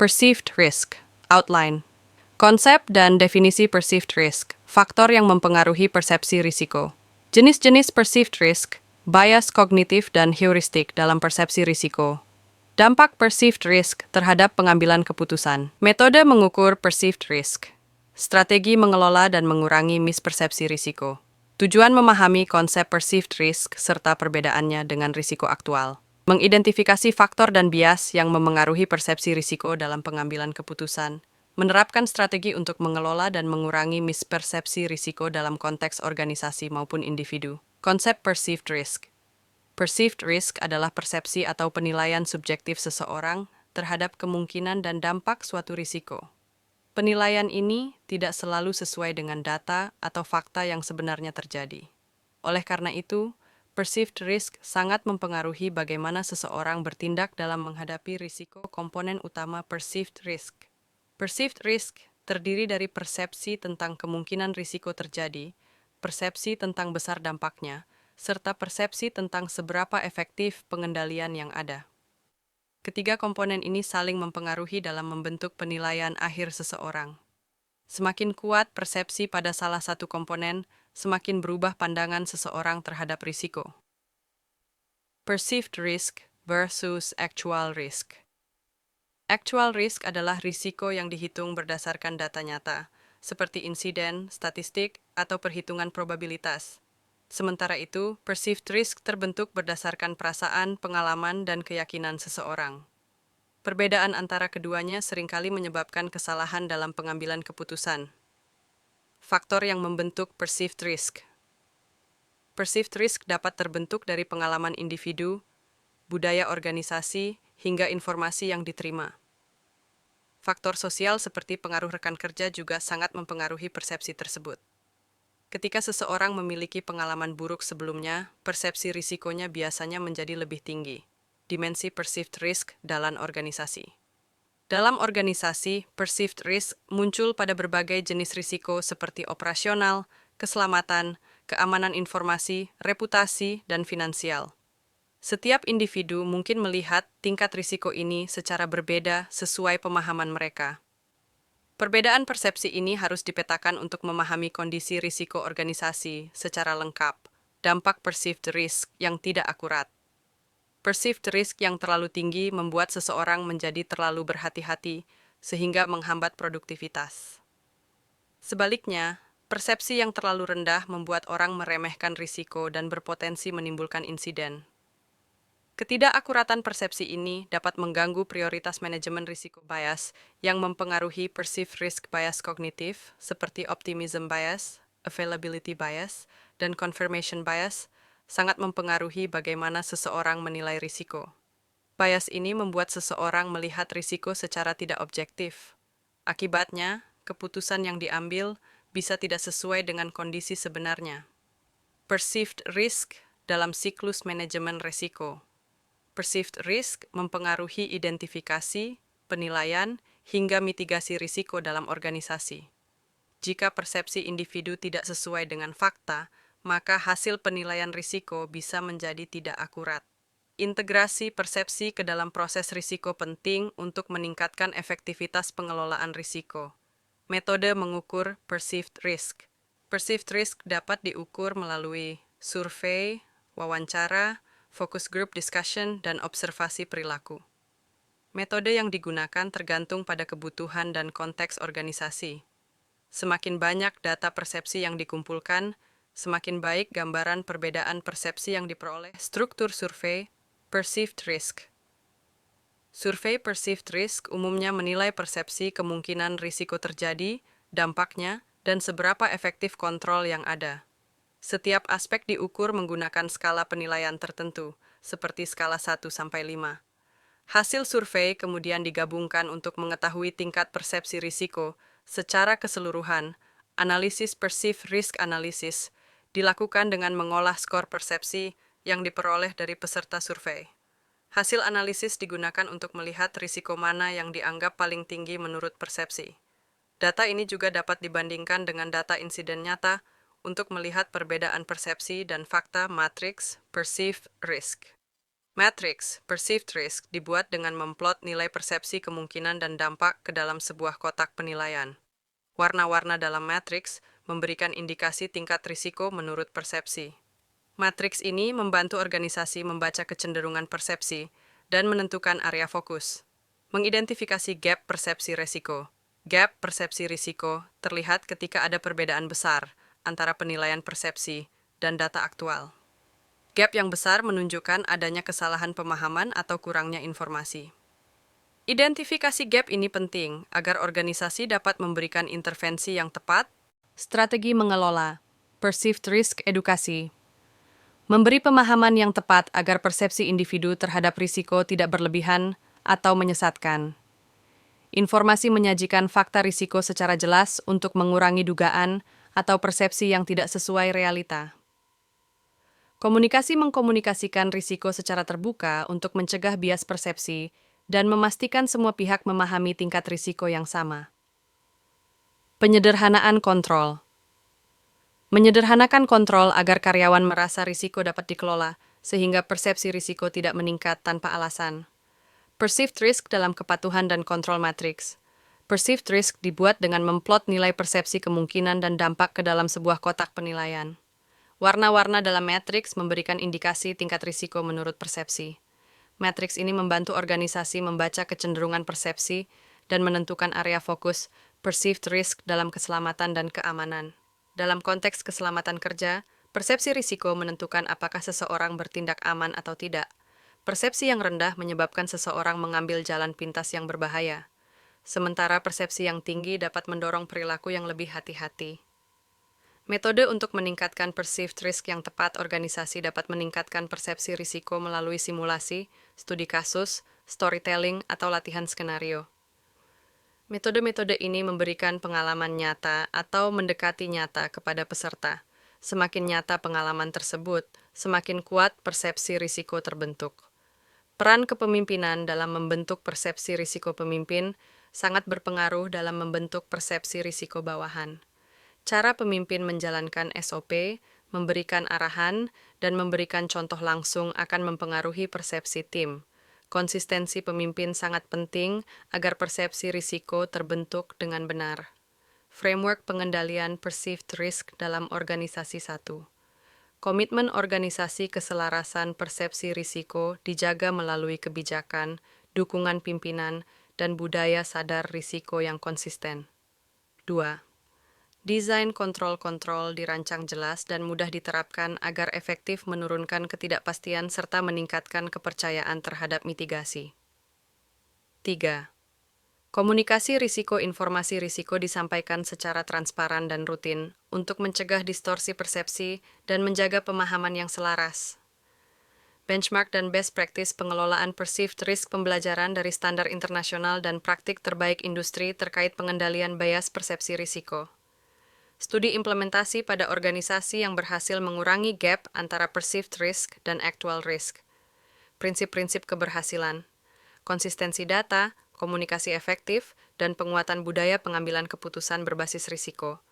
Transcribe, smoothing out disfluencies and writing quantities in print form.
Perceived risk. Outline. Konsep dan definisi perceived risk. Faktor yang mempengaruhi persepsi risiko. Jenis-jenis perceived risk, bias kognitif dan heuristik dalam persepsi risiko. Dampak perceived risk terhadap pengambilan keputusan. Metode mengukur perceived risk. Strategi mengelola dan mengurangi mispersepsi risiko. Tujuan memahami konsep perceived risk serta perbedaannya dengan risiko aktual. Mengidentifikasi faktor dan bias yang memengaruhi persepsi risiko dalam pengambilan keputusan. Menerapkan strategi untuk mengelola dan mengurangi mispersepsi risiko dalam konteks organisasi maupun individu. Konsep perceived risk. Perceived risk adalah persepsi atau penilaian subjektif seseorang terhadap kemungkinan dan dampak suatu risiko. Penilaian ini tidak selalu sesuai dengan data atau fakta yang sebenarnya terjadi. Oleh karena itu, perceived risk sangat mempengaruhi bagaimana seseorang bertindak dalam menghadapi risiko. Komponen utama perceived risk. Perceived risk terdiri dari persepsi tentang kemungkinan risiko terjadi, persepsi tentang besar dampaknya, serta persepsi tentang seberapa efektif pengendalian yang ada. Ketiga komponen ini saling mempengaruhi dalam membentuk penilaian akhir seseorang. Semakin kuat persepsi pada salah satu komponen, semakin berubah pandangan seseorang terhadap risiko. Perceived risk versus actual risk. Actual risk adalah risiko yang dihitung berdasarkan data nyata, seperti insiden, statistik, atau perhitungan probabilitas. Sementara itu, perceived risk terbentuk berdasarkan perasaan, pengalaman, dan keyakinan seseorang. Perbedaan antara keduanya seringkali menyebabkan kesalahan dalam pengambilan keputusan. Faktor yang membentuk perceived risk. Perceived risk dapat terbentuk dari pengalaman individu, budaya organisasi, hingga informasi yang diterima. Faktor sosial seperti pengaruh rekan kerja juga sangat mempengaruhi persepsi tersebut. Ketika seseorang memiliki pengalaman buruk sebelumnya, persepsi risikonya biasanya menjadi lebih tinggi. Dimensi perceived risk dalam organisasi. Dalam organisasi, perceived risk muncul pada berbagai jenis risiko seperti operasional, keselamatan, keamanan informasi, reputasi, dan finansial. Setiap individu mungkin melihat tingkat risiko ini secara berbeda sesuai pemahaman mereka. Perbedaan persepsi ini harus dipetakan untuk memahami kondisi risiko organisasi secara lengkap. Dampak perceived risk yang tidak akurat. Perceived risk yang terlalu tinggi membuat seseorang menjadi terlalu berhati-hati sehingga menghambat produktivitas. Sebaliknya, persepsi yang terlalu rendah membuat orang meremehkan risiko dan berpotensi menimbulkan insiden. Ketidakakuratan persepsi ini dapat mengganggu prioritas manajemen risiko. Bias yang mempengaruhi perceived risk. Bias kognitif seperti optimism bias, availability bias, dan confirmation bias sangat mempengaruhi bagaimana seseorang menilai risiko. Bias ini membuat seseorang melihat risiko secara tidak objektif. Akibatnya, keputusan yang diambil bisa tidak sesuai dengan kondisi sebenarnya. Perceived risk dalam siklus manajemen risiko. Perceived risk mempengaruhi identifikasi, penilaian, hingga mitigasi risiko dalam organisasi. Jika persepsi individu tidak sesuai dengan fakta, maka hasil penilaian risiko bisa menjadi tidak akurat. Integrasi persepsi ke dalam proses risiko penting untuk meningkatkan efektivitas pengelolaan risiko. Metode mengukur perceived risk. Perceived risk dapat diukur melalui survei, wawancara, focus group discussion, dan observasi perilaku. Metode yang digunakan tergantung pada kebutuhan dan konteks organisasi. Semakin banyak data persepsi yang dikumpulkan, semakin baik gambaran perbedaan persepsi yang diperoleh. Struktur survei, perceived risk. Survei perceived risk umumnya menilai persepsi kemungkinan risiko terjadi, dampaknya, dan seberapa efektif kontrol yang ada. Setiap aspek diukur menggunakan skala penilaian tertentu, seperti skala 1-5. Hasil survei kemudian digabungkan untuk mengetahui tingkat persepsi risiko secara keseluruhan. Analisis perceived risk analysis dilakukan dengan mengolah skor persepsi yang diperoleh dari peserta survei. Hasil analisis digunakan untuk melihat risiko mana yang dianggap paling tinggi menurut persepsi. Data ini juga dapat dibandingkan dengan data insiden nyata untuk melihat perbedaan persepsi dan fakta matriks perceived risk. Matrix, perceived risk, dibuat dengan memplot nilai persepsi kemungkinan dan dampak ke dalam sebuah kotak penilaian. Warna-warna dalam matriks memberikan indikasi tingkat risiko menurut persepsi. Matriks ini membantu organisasi membaca kecenderungan persepsi dan menentukan area fokus. Mengidentifikasi gap persepsi risiko. Gap persepsi risiko terlihat ketika ada perbedaan besar antara penilaian persepsi dan data aktual. Gap yang besar menunjukkan adanya kesalahan pemahaman atau kurangnya informasi. Identifikasi gap ini penting agar organisasi dapat memberikan intervensi yang tepat. Strategi mengelola perceived risk edukasi. Memberi pemahaman yang tepat agar persepsi individu terhadap risiko tidak berlebihan atau menyesatkan. Informasi menyajikan fakta risiko secara jelas untuk mengurangi dugaan atau persepsi yang tidak sesuai realita. Komunikasi mengkomunikasikan risiko secara terbuka untuk mencegah bias persepsi dan memastikan semua pihak memahami tingkat risiko yang sama. Penyederhanaan kontrol. Menyederhanakan kontrol agar karyawan merasa risiko dapat dikelola, sehingga persepsi risiko tidak meningkat tanpa alasan. Perceived risk dalam kepatuhan dan kontrol matriks. Perceived risk dibuat dengan memplot nilai persepsi kemungkinan dan dampak ke dalam sebuah kotak penilaian. Warna-warna dalam matriks memberikan indikasi tingkat risiko menurut persepsi. Matriks ini membantu organisasi membaca kecenderungan persepsi dan menentukan area fokus perceived risk dalam keselamatan dan keamanan. Dalam konteks keselamatan kerja, persepsi risiko menentukan apakah seseorang bertindak aman atau tidak. Persepsi yang rendah menyebabkan seseorang mengambil jalan pintas yang berbahaya, sementara persepsi yang tinggi dapat mendorong perilaku yang lebih hati-hati. Metode untuk meningkatkan perceived risk yang tepat. Organisasi dapat meningkatkan persepsi risiko melalui simulasi, studi kasus, storytelling, atau latihan skenario. Metode-metode ini memberikan pengalaman nyata atau mendekati nyata kepada peserta. Semakin nyata pengalaman tersebut, semakin kuat persepsi risiko terbentuk. Peran kepemimpinan dalam membentuk persepsi risiko pemimpin sangat berpengaruh dalam membentuk persepsi risiko bawahan. Cara pemimpin menjalankan SOP, memberikan arahan, dan memberikan contoh langsung akan mempengaruhi persepsi tim. Konsistensi pemimpin sangat penting agar persepsi risiko terbentuk dengan benar. Framework pengendalian perceived risk dalam organisasi 1. Komitmen organisasi keselarasan persepsi risiko dijaga melalui kebijakan, dukungan pimpinan, dan budaya sadar risiko yang konsisten. 2. Desain kontrol-kontrol dirancang jelas dan mudah diterapkan agar efektif menurunkan ketidakpastian serta meningkatkan kepercayaan terhadap mitigasi. 3. Komunikasi risiko. Informasi risiko disampaikan secara transparan dan rutin untuk mencegah distorsi persepsi dan menjaga pemahaman yang selaras. Benchmark dan best practice pengelolaan perceived risk. Pembelajaran dari standar internasional dan praktik terbaik industri terkait pengendalian bias persepsi risiko. Studi implementasi pada organisasi yang berhasil mengurangi gap antara perceived risk dan actual risk. Prinsip-prinsip keberhasilan, konsistensi data, komunikasi efektif, dan penguatan budaya pengambilan keputusan berbasis risiko.